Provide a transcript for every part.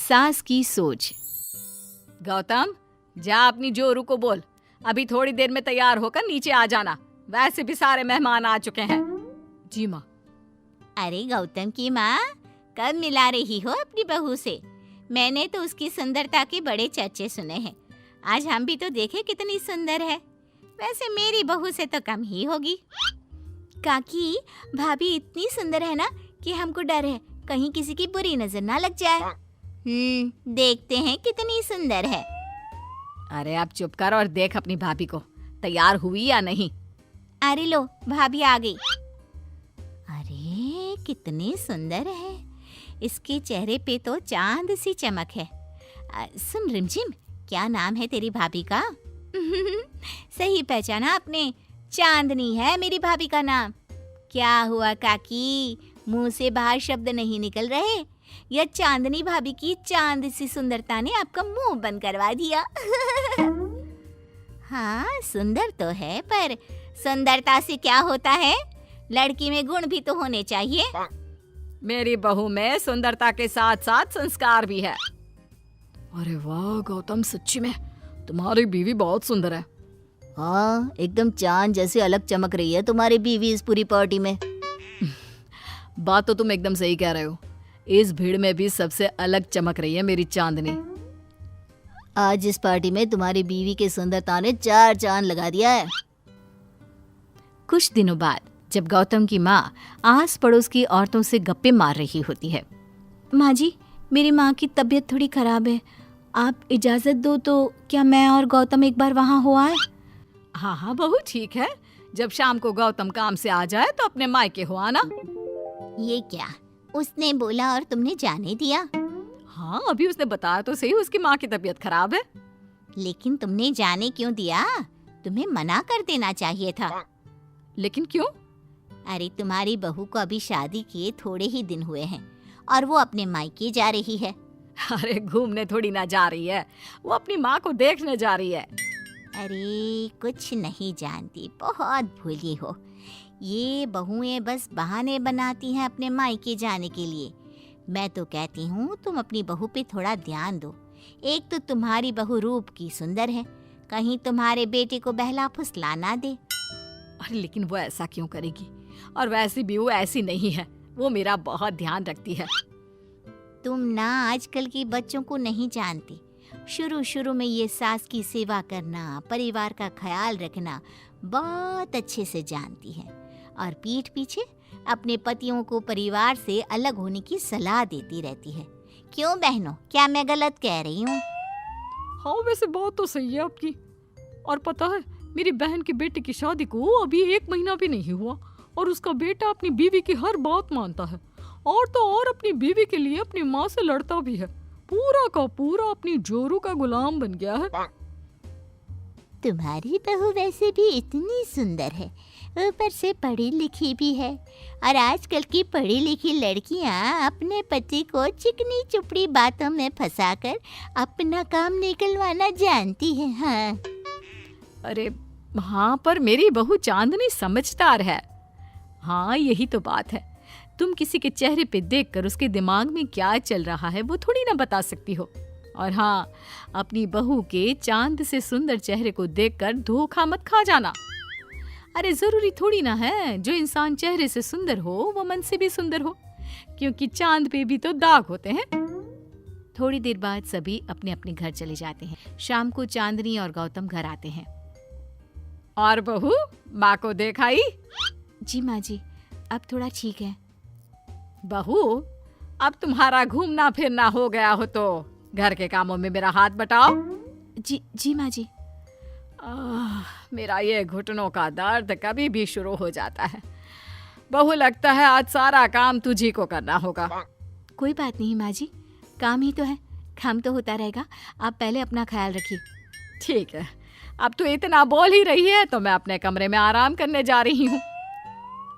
सास की सोच। गौतम, जा अपनी जोरू को बोल, अभी थोड़ी देर में तैयार होकर नीचे आ जाना, वैसे भी सारे मेहमान आ चुके हैं। जी माँ। अरे गौतम की माँ, कब मिला रही हो अपनी बहू से? मैंने तो उसकी सुंदरता के बड़े चर्चे सुने हैं। आज हम भी तो देखे कितनी सुंदर है। वैसे मेरी बहू से तो कम ही होगी। काकी, भाभी इतनी सुंदर है ना कि हमको डर है कहीं किसी की बुरी नजर ना लग जाए। देखते हैं कितनी सुंदर है। अरे आप चुप कर और देख अपनी भाभी को, तैयार हुई या नहीं। अरे लो, भाभी आ गई। अरे कितनी सुंदर है, इसके चेहरे पे तो चांद सी चमक है। सुन रिमझिम, क्या नाम है तेरी भाभी का? सही पहचाना आपने, चांदनी है मेरी भाभी का नाम। क्या हुआ काकी, मुंह से बाहर शब्द नहीं निकल रहे? या चांदनी भाभी की चांद सी सुंदरता ने आपका मुंह बंद करवा दिया? हाँ सुंदर तो है, पर सुंदरता से क्या होता है? लड़की में गुण भी तो होने चाहिए। मेरी बहू में सुंदरता के साथ साथ संस्कार भी है। अरे वाह गौतम, सच्ची में तुम्हारी बीवी बहुत सुंदर है। हाँ, एकदम चांद जैसे अलग चमक रही है तुम्हारी बीवी इस पूरी पार्टी में। बात तो तुम एकदम सही कह रहे हो, इस भीड़ में भी सबसे अलग चमक रही है मेरी चांदनी। आज इस पार्टी में तुम्हारी बीवी की सुंदरता ने 4 चांद लगा दिया है। कुछ दिनों बाद जब गौतम की माँ आस पड़ोस की औरतों से गप्पे मार रही होती है। माँ जी, मेरी माँ की तबीयत थोड़ी खराब है, आप इजाजत दो तो क्या मैं और गौतम एक बार वहाँ हो आए? हाँ हाँ बहू, ठीक है, जब शाम को गौतम काम से आ जाए तो अपने मायके हो आना। ये क्या, उसने बोला और तुमने जाने दिया? हाँ, अभी उसने बताया तो सही, उसकी माँ की तबीयत खराब है। लेकिन तुमने जाने क्यों दिया? तुम्हें मना कर देना चाहिए था। लेकिन क्यों? अरे तुम्हारी बहू को अभी शादी किए थोड़े ही दिन हुए हैं और वो अपने मायके जा रही है। अरे घूमने थोड़ी ना जा रही है, वो अपनी माँ को देखने जा रही है। अरे कुछ नहीं जानती, बहुत भोली हो। ये बहुएं बस बहाने बनाती हैं अपने मायके जाने के लिए। मैं तो कहती हूँ तुम अपनी बहू पे थोड़ा ध्यान दो। एक तो तुम्हारी बहू रूप की सुंदर है, कहीं तुम्हारे बेटे को बहला फुसला ना दे। अरे लेकिन वो ऐसा क्यों करेगी, और वैसे भी वो ऐसी नहीं है, वो मेरा बहुत ध्यान रखती है। तुम ना आजकल के बच्चों को नहीं जानती। शुरू में ये सास की सेवा करना, परिवार का ख्याल रखना बहुत अच्छे से जानती है, और पीठ पीछे अपने पतियों को परिवार से अलग होने की सलाह देती रहती है। क्यों बहनों, क्या मैं गलत कह रही हूँ? हाँ वैसे बात तो सही है आपकी। और पता है, मेरी बहन की बेटे की शादी को अभी 1 महीना भी नहीं हुआ और उसका बेटा अपनी बीवी की हर बात मानता है, और तो और अपनी बीवी के लिए अपनी माँ से लड़ता भी है। पूरा का पूरा अपनी जोरू का गुलाम बन गया है। तुम्हारी बहू वैसे भी इतनी सुंदर है, ऊपर से पढ़ी लिखी भी है, और आजकल की पढ़ी लिखी लड़कियां अपने पति को चिकनी चुपड़ी बातों में फंसाकर अपना काम निकलवाना जानती है। हाँ अरे हाँ, पर मेरी बहू चांदनी समझदार है। हाँ यही तो बात है, तुम किसी के चेहरे पे देखकर उसके दिमाग में क्या चल रहा है वो थोड़ी ना बता सकती हो। और हाँ, अपनी बहू के चांद से सुंदर चेहरे को देखकर धोखा मत खा जाना। अरे जरूरी थोड़ी ना है जो इंसान चेहरे से सुंदर हो वो मन से भी सुंदर हो, क्योंकि चांद पे भी तो दाग होते हैं। थोड़ी देर बाद सभी अपने अपने घर चले जाते हैं। शाम को चांदनी और गौतम घर आते हैं। और बहू, माँ को देखाई? जी माँ जी, अब थोड़ा ठीक है। बहू, अब तुम्हारा घूमना फिरना हो गया हो तो घर के कामों में मेरा हाथ बटाओ। जी माँ जी। मेरा ये घुटनों का दर्द कभी भी शुरू हो जाता है। बहू, लगता है आज सारा काम तुझी को करना होगा। कोई बात नहीं माँ जी, काम ही तो है, काम तो होता रहेगा। आप पहले अपना ख्याल रखिए। ठीक है, अब तो इतना बोल ही रही है तो मैं अपने कमरे में आराम करने जा रही हूँ।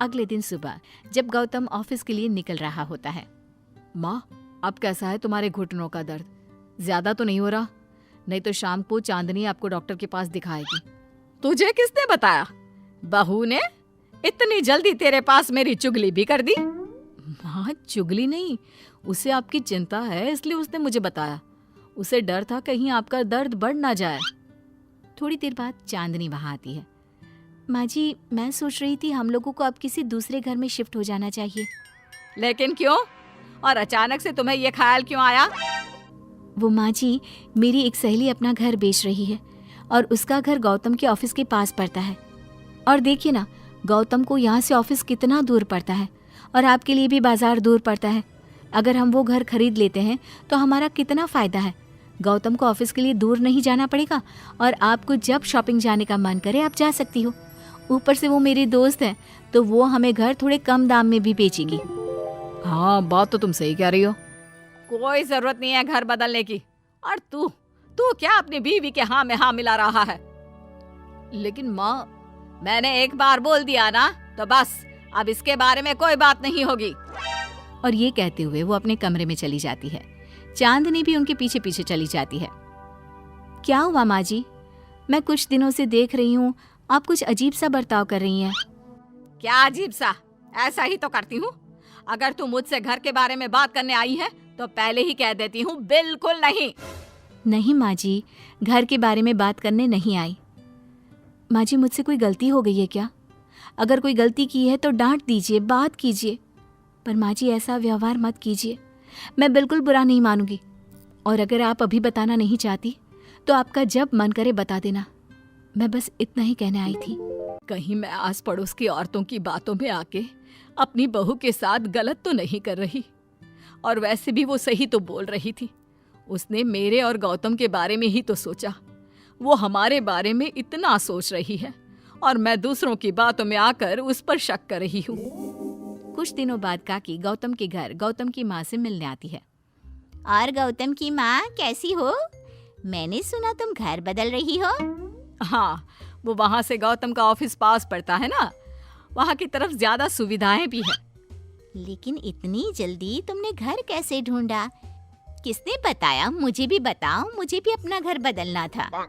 अगले दिन सुबह जब गौतम ऑफिस के लिए निकल रहा होता है। माँ, अब कैसा है तुम्हारे घुटनों का दर्द? ज्यादा तो नहीं हो रहा? नहीं तो शाम को चांदनी आपको डॉक्टर के पास दिखाएगी। तुझे किसने बताया? बहू ने इतनी जल्दी तेरे पास मेरी चुगली भी कर दी? माँ माँ चुगली नहीं, उसे आपकी चिंता है इसलिए उसने मुझे बताया। उसे डर था कहीं आपका दर्द बढ़ ना जाए। थोड़ी देर बाद चांदनी वहाँ आती है। माँ जी, मैं सोच रही थी हम लोगों को अब किसी दूसरे घर में शिफ्ट हो जाना चाहिए। लेकिन क्यों? और अचानक से तुम्हें ये ख्याल क्यों आया? वो माँ जी, मेरी एक सहेली अपना घर बेच रही है और उसका घर गौतम के ऑफिस के पास पड़ता है। और देखिए ना, गौतम को यहाँ से ऑफिस कितना दूर पड़ता है और आपके लिए भी बाजार दूर पड़ता है। अगर हम वो घर खरीद लेते हैं तो हमारा कितना फ़ायदा है। गौतम को ऑफिस के लिए दूर नहीं जाना पड़ेगा और आपको जब शॉपिंग जाने का मन करे आप जा सकती हो। ऊपर से वो मेरी दोस्त है तो वो हमें घर थोड़े कम दाम में भी बेचेगी। हाँ, बात तो तुम सही कह रही हो। कोई जरूरत नहीं है घर बदलने की। और तू क्या अपनी बीवी के हाँ में हाँ मिला रहा है? लेकिन माँ, मैंने एक बार बोल दिया ना, तो बस अब इसके बारे में कोई बात नहीं होगी। और ये कहते हुए वो अपने कमरे में चली जाती है। चांदनी भी उनके पीछे पीछे चली जाती है। क्या हुआ माँ जी? मैं कुछ दिनों से देख रही हूँ आप कुछ अजीब सा बर्ताव कर रही हैं। क्या अजीब सा? ऐसा ही तो करती हूँ। अगर तू मुझसे घर के बारे में बात करने आई है तो पहले ही कह देती हूँ, बिल्कुल नहीं। नहीं माँ जी, घर के बारे में बात करने नहीं आई। माँ जी, मुझसे कोई गलती हो गई है क्या? अगर कोई गलती की है तो डांट दीजिए, बात कीजिए, पर माँ जी ऐसा व्यवहार मत कीजिए। मैं बिल्कुल बुरा नहीं मानूंगी। और अगर आप अभी बताना नहीं चाहती तो आपका जब मन करे बता देना। मैं बस इतना ही कहने आई थी। कहीं मैं आस पड़ोस की औरतों की बातों में आके अपनी बहू के साथ गलत तो नहीं कर रही? और वैसे भी वो सही तो बोल रही थी। उसने मेरे और गौतम के बारे में ही तो सोचा। वो हमारे बारे में इतना सोच रही है और मैं दूसरों की बातों में आकर उस पर शक कर रही हूँ। कुछ दिनों बाद काकी गौतम के घर गौतम की माँ से मिलने आती है। और गौतम की माँ, कैसी हो? मैंने सुना तुम घर बदल रही हो। हाँ, वो वहाँ से गौतम का ऑफिस पास पड़ता है ना, वहाँ की तरफ ज्यादा सुविधाएं भी है। लेकिन इतनी जल्दी तुमने घर कैसे ढूंढा? किसने बताया? मुझे भी बताओ, मुझे भी अपना घर बदलना था।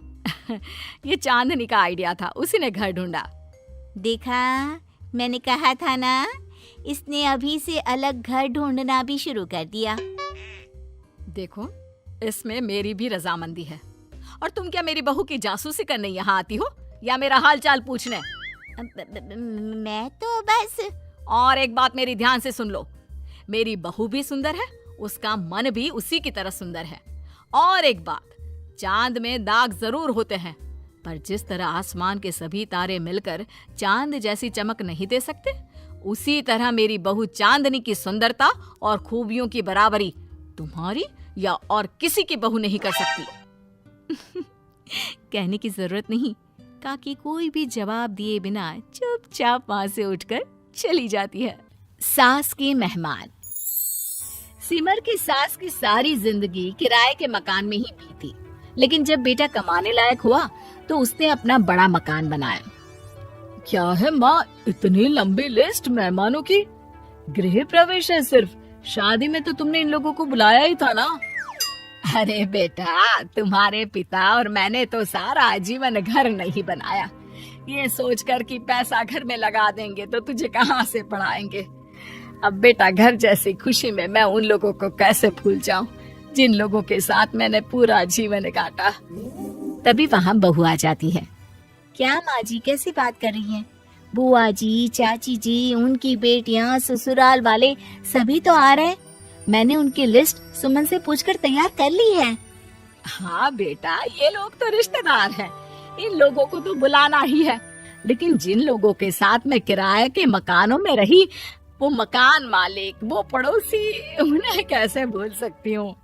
ये चांदनी का आइडिया था, उसी ने घर ढूंढा। देखा, मैंने कहा था ना, इसने अभी से अलग घर ढूंढना भी शुरू कर दिया। देखो, इसमें मेरी भी रजामंदी है। और तुम क्या मेरी बहू की जासूसी करने यहाँ आती हो या मेरा हाल चाल पूछने? मैं तो बस। और एक बात मेरी ध्यान से सुन लो, मेरी बहू भी सुंदर है, उसका मन भी उसी की तरह सुंदर है। और एक बात, चांद में दाग जरूर होते हैं, पर जिस तरह आसमान के सभी तारे मिलकर चांद जैसी चमक नहीं दे सकते, उसी तरह मेरी बहू चांदनी की सुंदरता और खूबियों की बराबरी तुम्हारी या और किसी की बहू नहीं कर सकती। कहने की जरूरत नहीं। काकी कोई भी जवाब दिए बिना चुपचाप वहां से उठकर चली जाती है। सास के मेहमान। सिमर की सास की सारी जिंदगी किराए के मकान में ही बीती, लेकिन जब बेटा कमाने लायक हुआ तो उसने अपना बड़ा मकान बनाया। क्या है माँ, इतनी लंबी लिस्ट मेहमानों की? गृह प्रवेश है सिर्फ, शादी में तो तुमने इन लोगों को बुलाया ही था ना। अरे बेटा, तुम्हारे पिता और मैंने तो सारा आजीवन घर नहीं बनाया, ये सोचकर कि पैसा घर में लगा देंगे तो तुझे कहाँ से पढ़ाएंगे। अब बेटा, घर जैसी खुशी में मैं उन लोगों को कैसे भूल जाऊं जिन लोगों के साथ मैंने पूरा जीवन काटा। तभी वहाँ बहू आ जाती है। क्या माँ जी, कैसी बात कर रही हैं? बुआ जी, चाची जी, उनकी बेटियाँ, ससुराल वाले सभी तो आ रहे हैं। मैंने उनकी लिस्ट सुमन से पूछकर तैयार कर ली है। हाँ बेटा, ये लोग तो रिश्तेदार हैं, इन लोगों को तो बुलाना ही है। लेकिन जिन लोगों के साथ मैं किराए के मकानों में रही, वो मकान मालिक, वो पड़ोसी, उन्हें कैसे भूल सकती हूँ?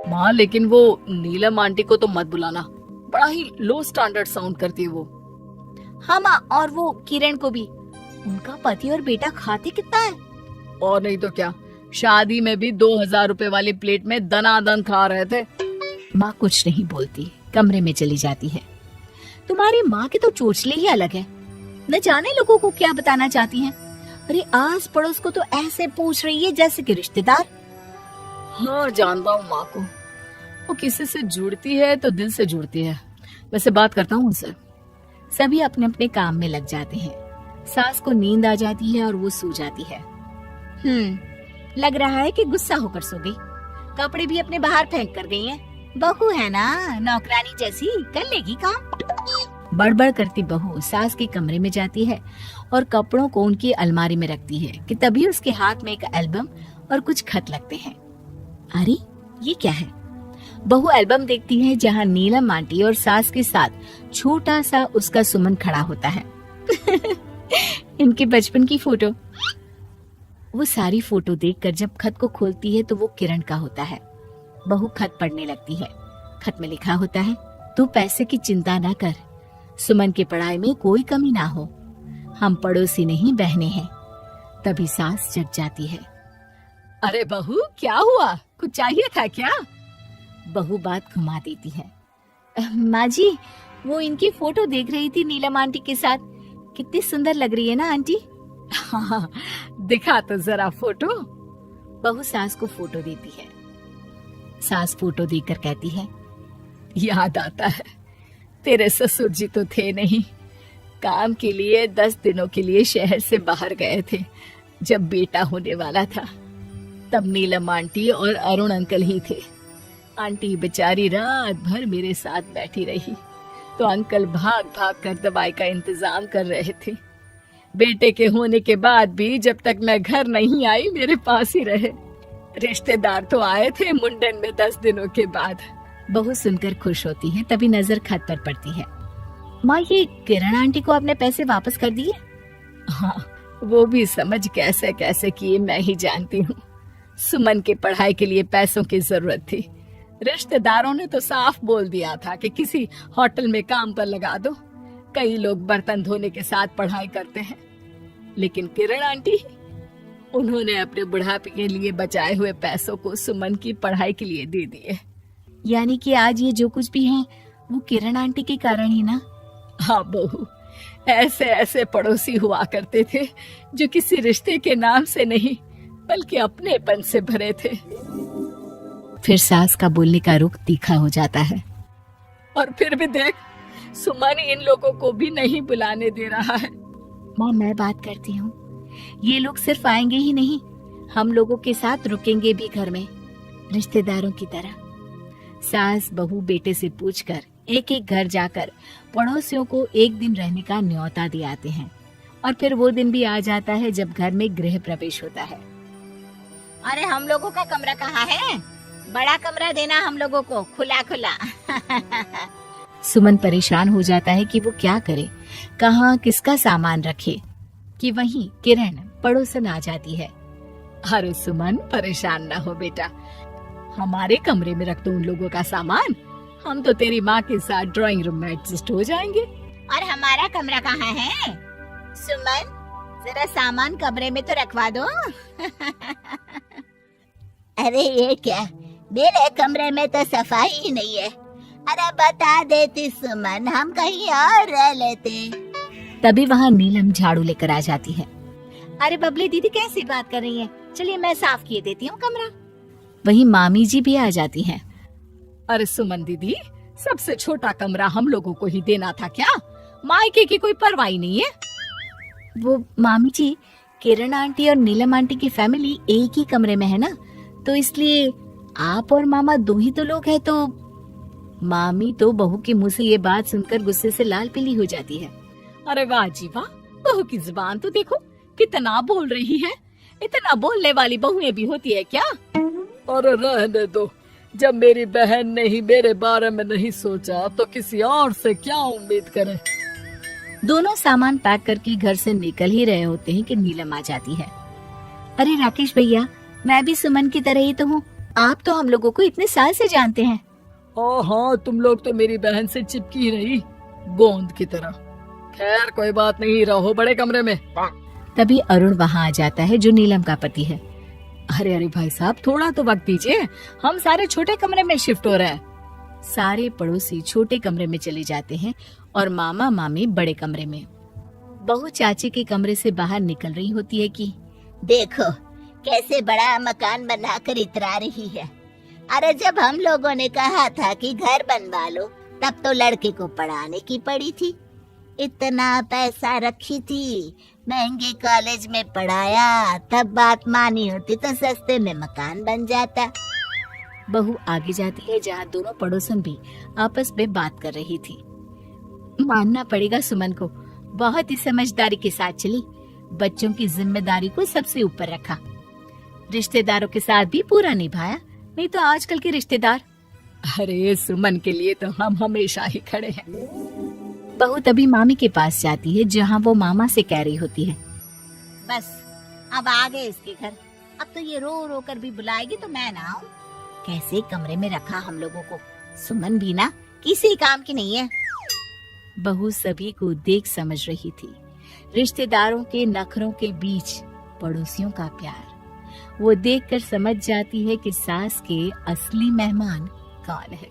माँ, लेकिन वो नीलम आंटी को तो मत बुलाना, बड़ा ही लो स्टैंडर्ड साउंड करती है वो। हाँ माँ, और वो किरण को भी। उनका पति और बेटा खाते कितना है। और नहीं तो क्या, शादी में भी 2000 रुपए वाली प्लेट में दनादन खा रहे थे। माँ कुछ नहीं बोलती, कमरे में चली जाती है। तुम्हारी माँ के तो चोचले ही अलग है, न जाने लोगों को क्या बताना चाहती हैं। अरे आस पड़ोस को तो ऐसे पूछ रही है जैसे कि रिश्तेदार। हाँ, जानता हूँ माँ को, वो किसी से जुड़ती है तो दिल से जुड़ती है। वैसे बात करता हूँ उनसे। सभी अपने अपने काम में लग जाते हैं। सास को नींद आ जाती है और वो सो जाती है। लग रहा है कि गुस्सा होकर सो गई। कपड़े भी अपने बाहर फेंक कर गई है। बहू है ना, नौकरानी जैसी, कर लेगी काम। बड़बड़ करती बहू सास के कमरे में जाती है और कपड़ों को उनकी अलमारी में रखती है कि तभी उसके हाथ में एक एल्बम और कुछ खत लगते हैं। अरे ये क्या है? बहू एल्बम देखती है जहाँ नीलम आंटी और सास के साथ छोटा सा उसका सुमन खड़ा होता है। इनके बचपन की फोटो। वो सारी फोटो देखकर जब खत को खोलती है तो वो किरण का होता है। बहू खत पढ़ने लगती है। खत में लिखा होता है, तू पैसे की चिंता ना कर, सुमन की पढ़ाई में कोई कमी ना हो, हम पड़ोसी नहीं बहने हैं। तभी सास जग जाती है। अरे बहू क्या हुआ, कुछ चाहिए था क्या? बहू बात घुमा देती है। माँ जी, वो इनकी फोटो देख रही थी नीलम आंटी के साथ। कितनी सुंदर लग रही है ना आंटी? हाँ, दिखा तो जरा फोटो। बहू सास को फोटो देती है। सास फोटो देखकर कहती है, याद आता है, तेरे ससुर जी तो थे नहीं, काम के लिए 10 दिनों के लिए शहर से बाहर गए थे। जब बेटा होने वाला था तब नीलम आंटी और अरुण अंकल ही थे। आंटी बेचारी रात भर मेरे साथ बैठी रही तो अंकल भाग भाग कर दवाई का इंतजाम कर रहे थे। बेटे के होने के बाद भी जब तक मैं घर नहीं आई मेरे पास ही रहे। रिश्तेदार तो आए थे मुंडन में 10 दिनों के बाद। बहू सुनकर खुश होती है, तभी नजर खत पर पड़ती है। माँ, ये किरण आंटी को आपने पैसे वापस कर दिए? हाँ, वो भी समझ कैसे कैसे किए मैं ही जानती हूँ। सुमन की पढ़ाई के लिए पैसों की जरूरत थी। रिश्तेदारों ने तो साफ बोल दिया था कि किसी होटल में काम पर लगा दो। कई लोग बर्तन धोने के साथ पढ़ाई करते हैं, लेकिन किरण आंटी, उन्होंने अपने बुढ़ापे के लिए बचाए हुए पैसों को सुमन की पढ़ाई के लिए दे दिए। यानी कि आज ये जो कुछ भी है वो किरण आंटी के कारण ही ना? हाँ बहू, ऐसे ऐसे पड़ोसी हुआ करते थे जो किसी रिश्ते के नाम से नहीं बल्कि अपनेपन से भरे थे। फिर सास का बोलने का रुख तीखा हो जाता है। और फिर भी देख, सुमन इन लोगों को भी नहीं बुलाने दे रहा है। माँ, मैं बात करती हूँ, ये लोग सिर्फ आएंगे ही नहीं, हम लोगों के साथ रुकेंगे भी घर में, रिश्तेदारों की तरह। सास बहू बेटे से पूछकर एक एक घर जाकर पड़ोसियों को एक दिन रहने का न्योता दे आते हैं। और फिर वो दिन भी आ जाता है जब घर में गृह प्रवेश होता है। अरे हम लोगों का कमरा कहाँ है? बड़ा कमरा देना हम लोगों को, खुला खुला। सुमन परेशान हो जाता है कि वो क्या करे, कहाँ किसका सामान रखे, कि वहीं किरण पड़ोसन आ जाती है। अरे सुमन, परेशान ना हो बेटा, हमारे कमरे में रख दो उन लोगों का सामान, हम तो तेरी माँ के साथ ड्राइंग रूम में एडजस्ट हो जाएंगे। और हमारा कमरा कहाँ है? सुमन, जरा सामान कमरे में तो रखवा दो। अरे ये क्या, मेरे कमरे में तो सफाई ही नहीं है। अरे बता देती सुमन, हम कहीं और रह लेते। तभी वहाँ नीलम झाड़ू लेकर आ जाती है। अरे बबली दीदी कैसी बात कर रही है, चलिए मैं साफ किए देती हूँ कमरा। वहीं मामी जी भी आ जाती हैं। अरे सुमन दीदी, सबसे छोटा कमरा हम लोगों को ही देना था क्या? मायके की कोई परवाह नहीं है। वो मामी जी, किरण आंटी और नीलम आंटी की फैमिली एक ही कमरे में है ना, तो इसलिए आप और मामा 2 ही तो लोग हैं। तो मामी तो बहू के मुंह से ये बात सुनकर गुस्से से लाल पीली हो जाती है। अरे वाह जी वाह, बहू की जुबान तो देखो कितना बोल रही है। इतना बोलने वाली बहुएं भी होती है क्या? अरे रहने दो, जब मेरी बहन ने ही मेरे बारे में नहीं सोचा तो किसी और से क्या उम्मीद करें। दोनों सामान पैक करके घर से निकल ही रहे होते हैं कि नीलम आ जाती है। अरे राकेश भैया, मैं भी सुमन की तरह ही तो हूँ, आप तो हम लोगों को इतने साल से जानते हैं। ओ हाँ, तुम लोग तो मेरी बहन से चिपकी ही रही, गोंद की तरह। खैर कोई बात नहीं, रहो बड़े कमरे में। तभी अरुण वहाँ आ जाता है जो नीलम का पति है। अरे अरे भाई साहब, थोड़ा तो वक्त दीजिए, हम सारे छोटे कमरे में शिफ्ट हो रहे हैं। सारे पड़ोसी छोटे कमरे में चले जाते हैं और मामा मामी बड़े कमरे में। बहू चाची के कमरे से बाहर निकल रही होती है कि देखो कैसे बड़ा मकान बनाकर इतरा रही है। अरे जब हम लोगों ने कहा था कि घर बनवा लो, तब तो लड़के को पढ़ाने की पड़ी थी। इतना पैसा रखी थी, महंगे कॉलेज में पढ़ाया, तब बात मानी होती तो सस्ते में मकान बन जाता। बहू आगे जाती है जहाँ दोनों पड़ोसन भी आपस में बात कर रही थी। मानना पड़ेगा सुमन को, बहुत ही समझदारी के साथ चली, बच्चों की जिम्मेदारी को सबसे ऊपर रखा, रिश्तेदारों के साथ भी पूरा निभाया। नहीं तो आजकल के रिश्तेदार, अरे सुमन के लिए तो हम हमेशा ही खड़े हैं। बहू तभी मामी के पास जाती है जहाँ वो मामा से कह रही होती है, बस अब आ गए इसके घर, अब तो ये रो रो कर भी बुलाएगी तो मैं ना आऊं। कैसे कमरे में रखा हम लोगों को, सुमन भी ना किसी काम की नहीं है। बहू सभी को देख समझ रही थी, रिश्तेदारों के नखरों के बीच पड़ोसियों का प्यार। वो देखकर समझ जाती है कि सास के असली मेहमान कौन है।